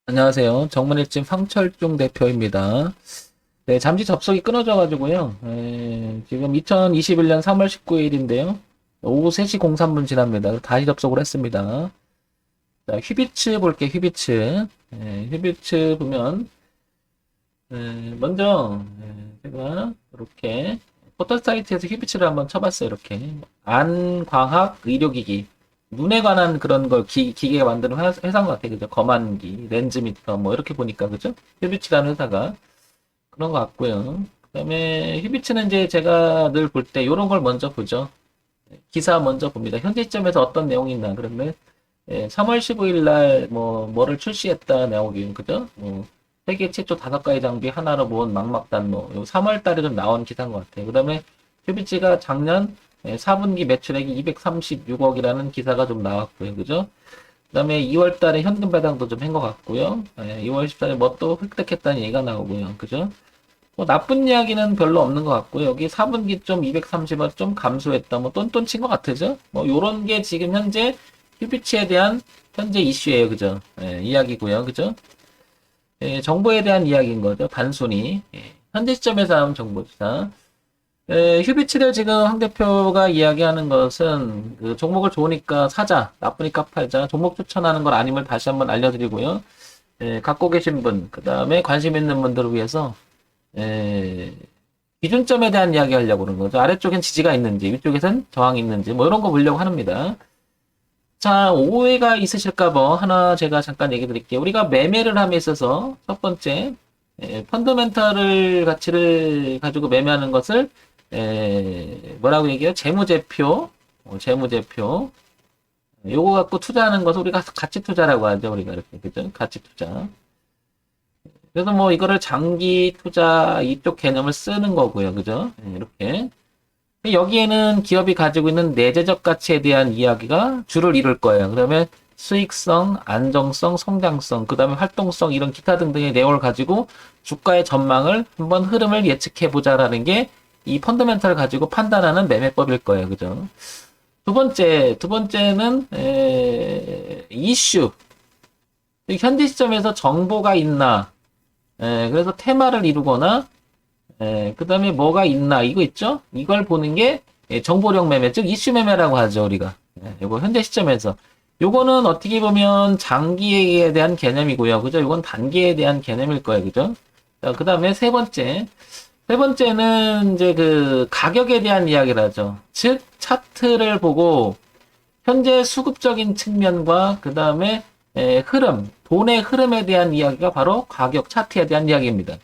안녕하세요. 정문일진 황철중 대표입니다. 네, 잠시 접속이 끊어져가지고요. 지금 2021년 3월 19일인데요. 오후 3시 03분 지납니다. 다시 접속을 했습니다. 자, 휘비츠 볼게요, 휘비츠. 휘비츠 보면, 먼저, 제가 이렇게 포털 사이트에서 휘비츠를 한번 쳐봤어요, 이렇게. 안광학 의료기기. 눈에 관한 그런 걸 기계가 만드는 회사인 것 같아요. 그죠? 검안기, 렌즈미터, 뭐, 이렇게 보니까, 그죠? 휘비츠라는 회사가 그런 것 같고요. 그 다음에 휘비츠는 이제 제가 늘 볼 때 이런 걸 먼저 보죠. 기사 먼저 봅니다. 현재 시점에서 어떤 내용이 있나. 그러면 3월 15일 날 뭐를 출시했다 내용이 그죠? 세계 최초 5가지 장비 하나로 모은 막막단 3월 달에 좀 나온 기사인 것 같아요. 그다음에 휘비츠가 작년 4분기 매출액이 236억이라는 기사가 좀 나왔고요. 그죠? 그다음에 2월 달에 현금 배당도 좀 한 것 같고요. 2월 14일에 뭐 또 획득했다는 얘기가 나오고요. 그죠? 뭐 나쁜 이야기는 별로 없는 것 같고요. 여기 4분기 좀 230원 좀 감소했다. 뭐 똔똔 친 것 같으죠? 뭐 요런 게 지금 현재 휴비치에 대한 현재 이슈예요. 그죠? 이야기고요. 그죠? 정보에 대한 이야기인 거죠. 단순히. 현재 시점에서 나온 정보입니다. 휴비치를 지금 황 대표가 이야기하는 것은 그 종목을 좋으니까 사자, 나쁘니까 팔자, 종목 추천하는 걸 아님을 다시 한번 알려드리고요. 갖고 계신 분, 그 다음에 관심 있는 분들을 위해서 에, 기준점에 대한 이야기 하려고 그러는 거죠. 아래쪽엔 지지가 있는지, 위쪽에선 저항이 있는지, 뭐 이런 거 보려고 합니다. 자, 오해가 있으실까봐 하나 제가 잠깐 얘기 드릴게요. 우리가 매매를 함에 있어서 첫 번째, 펀더멘탈을 가치를 가지고 매매하는 것을, 뭐라고 얘기해요? 재무제표, 재무제표. 요거 갖고 투자하는 것을 우리가 가치 투자라고 하죠. 우리가 이렇게, 그죠? 가치 투자. 그래서 뭐 이거를 장기 투자 이쪽 개념을 쓰는 거고요. 그죠? 이렇게. 여기에는 기업이 가지고 있는 내재적 가치에 대한 이야기가 주를 이룰 거예요. 그러면 수익성, 안정성, 성장성, 그 다음에 활동성 이런 기타 등등의 내용을 가지고 주가의 전망을 한번 흐름을 예측해 보자라는 게 이 펀더멘탈을 가지고 판단하는 매매법일 거예요. 그죠? 두 번째는 이슈. 현재 시점에서 정보가 있나? 그래서 테마를 이루거나 그 다음에 뭐가 있나 이거 있죠? 이걸 보는 게 정보력 매매, 즉 이슈 매매라고 하죠 우리가. 이거 현재 시점에서 요거는 어떻게 보면 장기에 대한 개념이고요, 그죠? 이건 단기에 대한 개념일 거예요, 그죠? 그 다음에 세 번째는 이제 그 가격에 대한 이야기를 하죠. 즉 차트를 보고 현재 수급적인 측면과 그 다음에 흐름, 돈의 흐름에 대한 이야기가 바로 가격 차트에 대한 이야기입니다.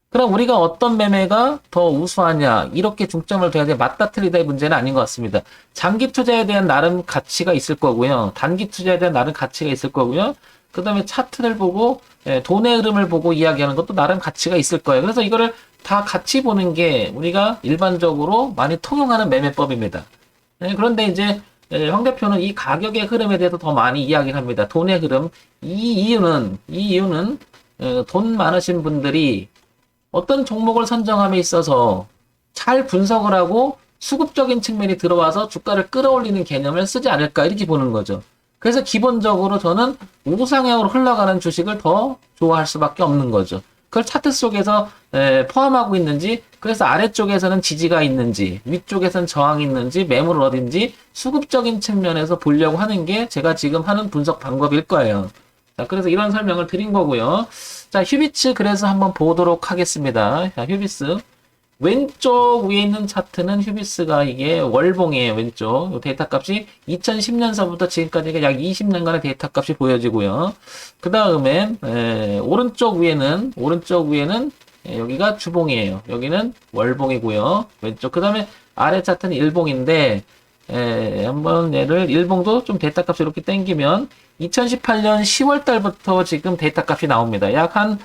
그럼 우리가 어떤 매매가 더 우수하냐 이렇게 중점을 둬야 돼. 맞다 틀리다의 문제는 아닌 것 같습니다. 장기 투자에 대한 나름 가치가 있을 거고요. 단기 투자에 대한 나름 가치가 있을 거고요. 그 다음에 차트를 보고 돈의 흐름을 보고 이야기하는 것도 나름 가치가 있을 거예요. 그래서 이거를 다 같이 보는 게 우리가 일반적으로 많이 통용하는 매매법입니다. 그런데 이제 황 대표는 이 가격의 흐름에 대해서 더 많이 이야기를 합니다. 돈의 흐름. 이 이유는 돈 많으신 분들이 어떤 종목을 선정함에 있어서 잘 분석을 하고 수급적인 측면이 들어와서 주가를 끌어올리는 개념을 쓰지 않을까 이렇게 보는 거죠. 그래서 기본적으로 저는 우상향으로 흘러가는 주식을 더 좋아할 수밖에 없는 거죠. 그걸 차트 속에서 포함하고 있는지, 그래서 아래쪽에서는 지지가 있는지, 위쪽에서는 저항이 있는지, 매물 어딘지 수급적인 측면에서 보려고 하는 게 제가 지금 하는 분석 방법일 거예요. 자, 그래서 이런 설명을 드린 거고요. 자, 휴비츠 그래서 한번 보도록 하겠습니다. 자, 휴비스. 왼쪽 위에 있는 차트는 휴비스가 이게 월봉이에요. 왼쪽. 요 데이터 값이 2010년서부터 지금까지 약 20년간의 데이터 값이 보여지고요. 그 다음에 오른쪽 위에는 여기가 주봉이에요. 여기는 월봉이고요. 왼쪽. 그 다음에 아래 차트는 일봉인데 한번 얘를 일봉도 좀 데이터 값이 이렇게 당기면 2018년 10월 달부터 지금 데이터 값이 나옵니다. 약 한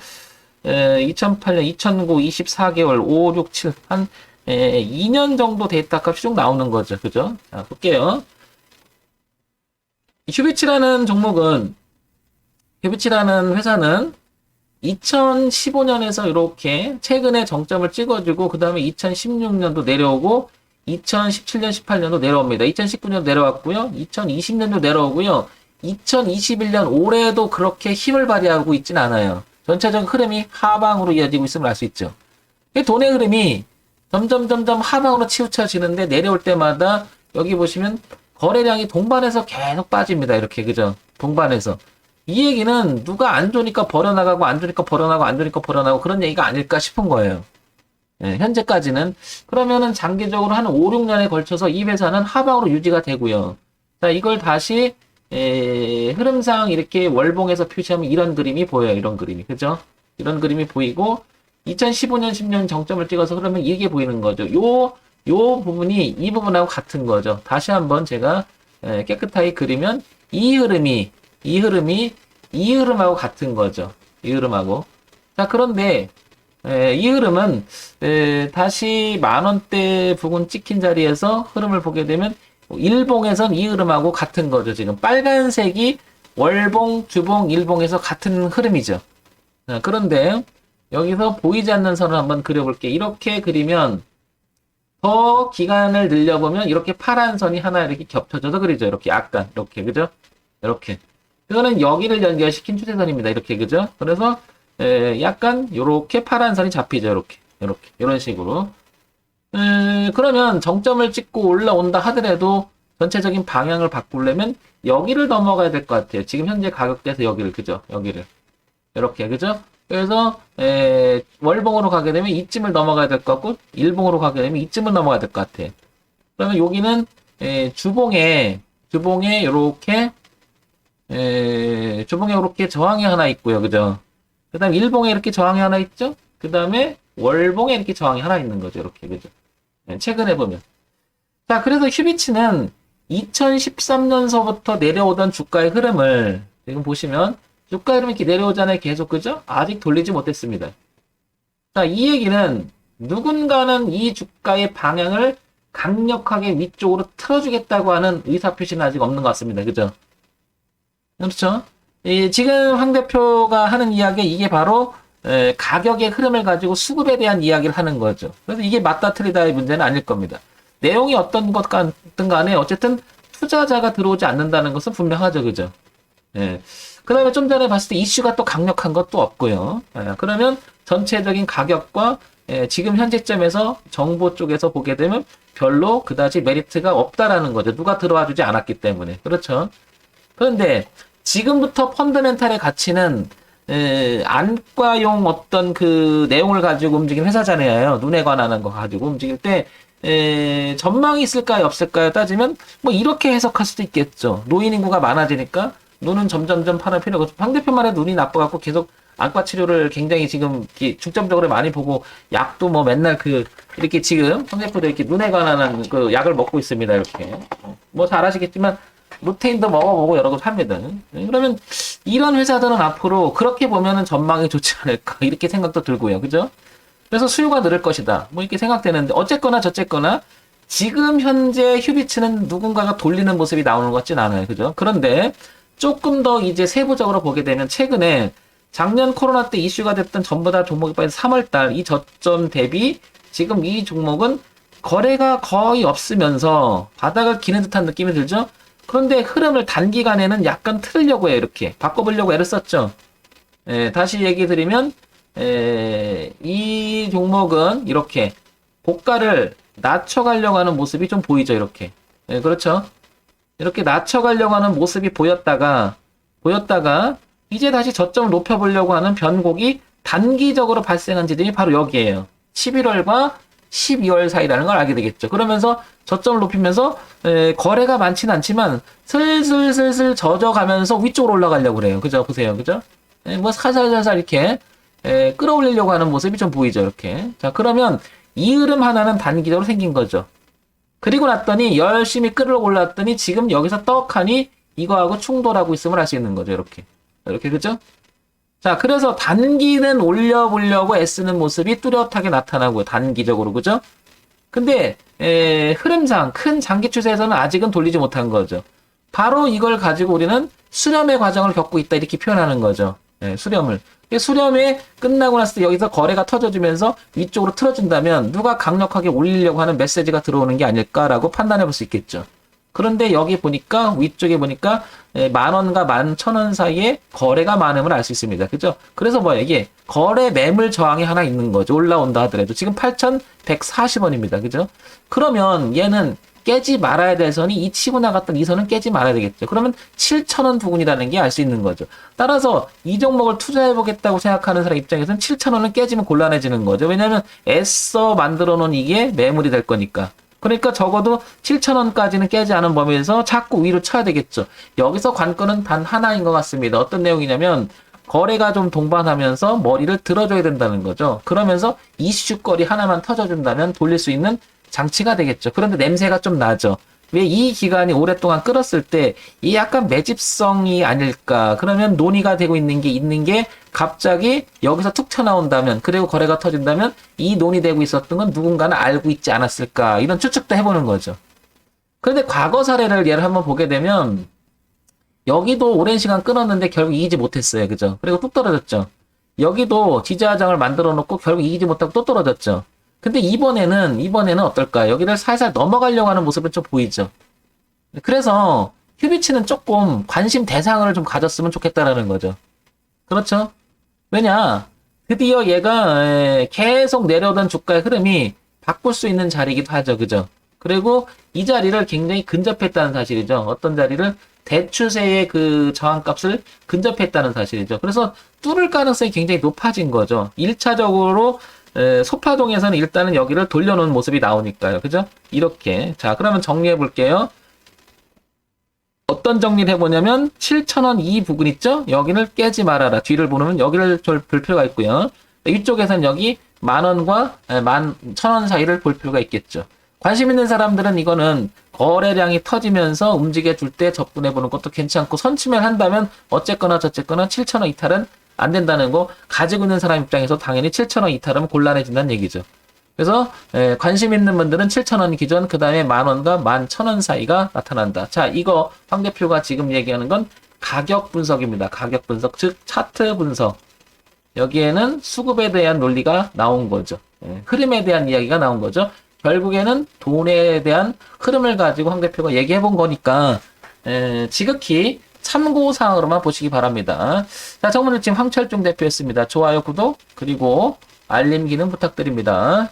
2008년, 2009, 24개월, 5, 6, 7, 한 2년 정도 데이터 값이 쭉 나오는 거죠. 그죠? 자, 볼게요. 휴비치라는 회사는 2015년에서 이렇게 최근에 정점을 찍어주고 그 다음에 2016년도 내려오고 2017년, 18년도 내려옵니다. 2019년 내려왔고요. 2020년도 내려오고요. 2021년 올해도 그렇게 힘을 발휘하고 있진 않아요. 전체적인 흐름이 하방으로 이어지고 있음을 알 수 있죠. 돈의 흐름이 점점 하방으로 치우쳐지는데 내려올 때마다 여기 보시면 거래량이 동반해서 계속 빠집니다. 이렇게 그죠? 동반해서. 이 얘기는 누가 안 좋으니까 버려나가고 안 좋으니까 버려나가고 안 좋으니까 버려나가고 그런 얘기가 아닐까 싶은 거예요. 예, 현재까지는. 그러면은 장기적으로 한 5, 6년에 걸쳐서 이 회사는 하방으로 유지가 되고요. 자, 이걸 다시 흐름상 이렇게 월봉에서 표시하면 이런 그림이 보여요. 이런 그림이. 그죠? 이런 그림이 보이고 2015년, 10년 정점을 찍어서 그러면 이게 보이는 거죠. 요 부분이 이 부분하고 같은 거죠. 다시 한번 제가 깨끗하게 그리면 이 흐름이 이 흐름하고 같은 거죠. 이 흐름하고. 자, 그런데 이 흐름은 다시 10,000원대 부근 찍힌 자리에서 흐름을 보게 되면 일봉에선 이 흐름하고 같은 거죠. 지금 빨간색이 월봉, 주봉, 일봉에서 같은 흐름이죠. 자, 그런데 여기서 보이지 않는 선을 한번 그려볼게요. 이렇게 그리면 더 기간을 늘려보면 이렇게 파란 선이 하나 이렇게 겹쳐져서 그리죠. 이렇게 약간 이렇게 그죠? 이렇게 그거는 여기를 연결시킨 추세선입니다. 이렇게 그죠? 그래서 약간 요렇게 파란 선이 잡히죠. 이렇게 이런 식으로. 그러면 정점을 찍고 올라온다 하더라도 전체적인 방향을 바꾸려면 여기를 넘어가야 될 것 같아요. 지금 현재 가격대에서 여기를 그죠? 여기를 이렇게 그죠? 그래서 월봉으로 가게 되면 이쯤을 넘어가야 될 것 같고 일봉으로 가게 되면 이쯤을 넘어가야 될 것 같아요. 그러면 여기는 주봉에 요렇게 주봉에 이렇게 저항이 하나 있고요. 그죠? 그 다음에 일봉에 이렇게 저항이 하나 있죠? 그 다음에 월봉에 이렇게 저항이 하나 있는 거죠. 이렇게. 그죠? 최근에 보면. 자, 그래서 휴비츠는 2013년서부터 내려오던 주가의 흐름을 지금 보시면 주가 흐름이 이렇게 내려오잖아요. 계속. 그죠? 아직 돌리지 못했습니다. 자, 이 얘기는 누군가는 이 주가의 방향을 강력하게 위쪽으로 틀어주겠다고 하는 의사표시는 아직 없는 것 같습니다. 그죠? 그렇죠? 지금 황 대표가 하는 이야기 이게 바로 가격의 흐름을 가지고 수급에 대한 이야기를 하는 거죠. 그래서 이게 맞다 틀리다의 문제는 아닐 겁니다. 내용이 어떤 것 같든 간에 어쨌든 투자자가 들어오지 않는다는 것은 분명하죠. 그죠? 그 다음에 좀 전에 봤을 때 이슈가 또 강력한 것도 없고요. 그러면 전체적인 가격과 지금 현재점에서 정보 쪽에서 보게 되면 별로 그다지 메리트가 없다라는 거죠. 누가 들어와 주지 않았기 때문에. 그렇죠? 그런데 지금부터 펀더멘탈의 가치는 안과용 어떤 그 내용을 가지고 움직이는 회사잖아요. 눈에 관한 거 가지고 움직일 때 전망이 있을까요, 없을까요? 따지면 뭐 이렇게 해석할 수도 있겠죠. 노인 인구가 많아지니까 눈은 점점점 파는 필요가 없고 황 대표만 해도 눈이 나빠갖고 계속 안과 치료를 굉장히 지금 중점적으로 많이 보고 약도 뭐 맨날 이렇게 지금 황 대표도 이렇게 눈에 관한 그 약을 먹고 있습니다. 이렇게 뭐 잘 아시겠지만 루테인도 먹어보고 여러 거 팝니다. 그러면 이런 회사들은 앞으로 그렇게 보면은 전망이 좋지 않을까 이렇게 생각도 들고요. 그죠? 그래서 수요가 늘을 것이다. 뭐 이렇게 생각되는데 어쨌거나 저쨌거나 지금 현재 휴비츠는 누군가가 돌리는 모습이 나오는 것 같진 않아요. 그죠? 그런데 조금 더 이제 세부적으로 보게 되면 최근에 작년 코로나 때 이슈가 됐던 전보다 종목이 빠진 3월달 이 저점 대비 지금 이 종목은 거래가 거의 없으면서 바닥을 기는 듯한 느낌이 들죠? 그런데 흐름을 단기간에는 약간 틀려고 해요. 이렇게 바꿔보려고 애를 썼죠. 다시 얘기 드리면 이 종목은 이렇게 고가를 낮춰가려고 하는 모습이 좀 보이죠. 이렇게. 그렇죠. 이렇게 낮춰가려고 하는 모습이 보였다가 이제 다시 저점을 높여보려고 하는 변곡이 단기적으로 발생한 지점이 바로 여기에요. 11월과 12월 사이라는 걸 알게 되겠죠. 그러면서 저점을 높이면서 거래가 많지는 않지만 슬슬 젖어가면서 위쪽으로 올라가려고 그래요. 그죠? 보세요. 그죠? 뭐 살살살살 이렇게 끌어올리려고 하는 모습이 좀 보이죠. 이렇게. 자, 그러면 이 흐름 하나는 단기적으로 생긴 거죠. 그리고 났더니 열심히 끌어올랐더니 지금 여기서 떡하니 이거하고 충돌하고 있음을 알 수 있는 거죠. 이렇게. 이렇게. 그죠? 자, 그래서 단기는 올려보려고 애쓰는 모습이 뚜렷하게 나타나고요. 단기적으로. 그죠? 근데 흐름상 큰 장기 추세에서는 아직은 돌리지 못한 거죠. 바로 이걸 가지고 우리는 수렴의 과정을 겪고 있다 이렇게 표현하는 거죠. 수렴을. 수렴이 끝나고 났을 때 여기서 거래가 터져주면서 위쪽으로 틀어준다면 누가 강력하게 올리려고 하는 메시지가 들어오는 게 아닐까라고 판단해 볼 수 있겠죠. 그런데 여기 보니까 위쪽에 보니까 10,000원과 11,000원 사이에 거래가 많음을 알 수 있습니다. 그죠? 그래서 뭐야 이게 거래 매물 저항이 하나 있는 거죠. 올라온다 하더라도 지금 8,140원입니다. 그죠? 그러면 얘는 깨지 말아야 될 선이 이 치고 나갔던 이 선은 깨지 말아야 되겠죠. 그러면 7,000원 부근이라는 게 알 수 있는 거죠. 따라서 이 종목을 투자해보겠다고 생각하는 사람 입장에서는 7,000원은 깨지면 곤란해지는 거죠. 왜냐하면 애써 만들어 놓은 이게 매물이 될 거니까. 그러니까 적어도 7,000원까지는 깨지 않은 범위에서 자꾸 위로 쳐야 되겠죠. 여기서 관건은 단 하나인 것 같습니다. 어떤 내용이냐면 거래가 좀 동반하면서 머리를 들어줘야 된다는 거죠. 그러면서 이슈거리 하나만 터져준다면 돌릴 수 있는 장치가 되겠죠. 그런데 냄새가 좀 나죠. 왜 이 기간이 오랫동안 끌었을 때 이 약간 매집성이 아닐까. 그러면 논의가 되고 있는 게 갑자기 여기서 툭 튀어나온다면 그리고 거래가 터진다면 이 논의되고 있었던 건 누군가는 알고 있지 않았을까. 이런 추측도 해보는 거죠. 그런데 과거 사례를 예를 한번 보게 되면 여기도 오랜 시간 끊었는데 결국 이기지 못했어요. 그죠? 그리고 뚝 떨어졌죠. 여기도 지지하장을 만들어 놓고 결국 이기지 못하고 또 떨어졌죠. 근데 이번에는 어떨까요? 여기를 살살 넘어가려고 하는 모습은 좀 보이죠. 그래서 휴비치는 조금 관심 대상을 좀 가졌으면 좋겠다라는 거죠. 그렇죠? 왜냐? 드디어 얘가 계속 내려오던 주가의 흐름이 바꿀 수 있는 자리이기도 하죠. 그죠? 그리고 이 자리를 굉장히 근접했다는 사실이죠. 어떤 자리를 대추세의 그 저항값을 근접했다는 사실이죠. 그래서 뚫을 가능성이 굉장히 높아진 거죠. 1차적으로 소파동에서는 일단은 여기를 돌려놓은 모습이 나오니까요. 그죠? 이렇게. 자, 그러면 정리해 볼게요. 어떤 정리를 해보냐면 7,000원 이 부분 있죠? 여기를 깨지 말아라. 뒤를 보면 여기를 볼 필요가 있고요. 이쪽에서는 여기 10,000원과 11,000원 사이를 볼 필요가 있겠죠. 관심 있는 사람들은 이거는 거래량이 터지면서 움직여 줄 때 접근해 보는 것도 괜찮고 선취만 한다면 어쨌거나 저쨌거나 7,000원 이탈은 안 된다는 거 가지고 있는 사람 입장에서 당연히 7,000원 이탈하면 곤란해진다는 얘기죠. 그래서 관심 있는 분들은 7,000원 기준 그 다음에 10,000원과 11,000원 사이가 나타난다. 자, 이거 황 대표가 지금 얘기하는 건 가격 분석입니다. 가격 분석, 즉 차트 분석. 여기에는 수급에 대한 논리가 나온 거죠. 흐름에 대한 이야기가 나온 거죠. 결국에는 돈에 대한 흐름을 가지고 황 대표가 얘기해 본 거니까 지극히 참고사항으로만 보시기 바랍니다. 자, 정문일팀 황철중 대표였습니다. 좋아요, 구독, 그리고 알림 기능 부탁드립니다.